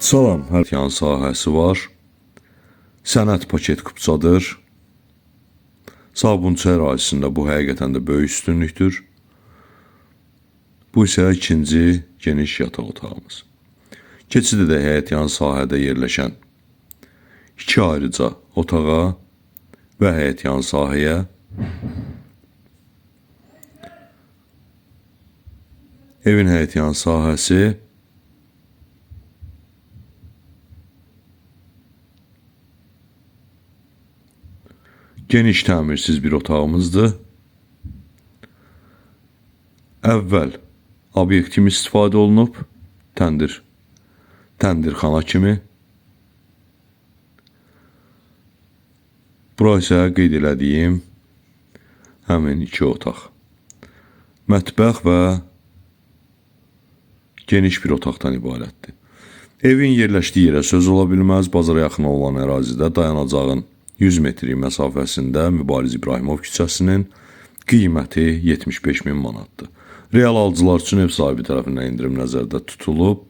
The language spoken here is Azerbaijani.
Salam, hər yan sahəsi var. Sənət paket kupçadır. Sabunçu ərazisində bu həqiqətən də böyük üstünlükdür. Bu isə ikinci geniş yataq otağımız. Keçid edək həyət yan sahədə yerləşən iki ayrıca otağa və həyət yan sahəyə. Evin həyət yan sahəsi geniş təmirsiz bir otağımızdır. Əvvəl obyekt kimi istifadə olunub, təndirxana kimi. Bura isə qeyd elədiyim həmin iki otaq. Mətbəx və geniş bir otaqdan ibarətdir. Evin yerləşdiyi yerə söz ola bilməz. Bazara yaxın olan ərazidə dayanacağın 100 metri məsafəsində Mübariz İbrahimov küçəsinin qiyməti 75.000 manatdır. Real alıcılar üçün ev sahibi tərəfindən endirim nəzərdə tutulub.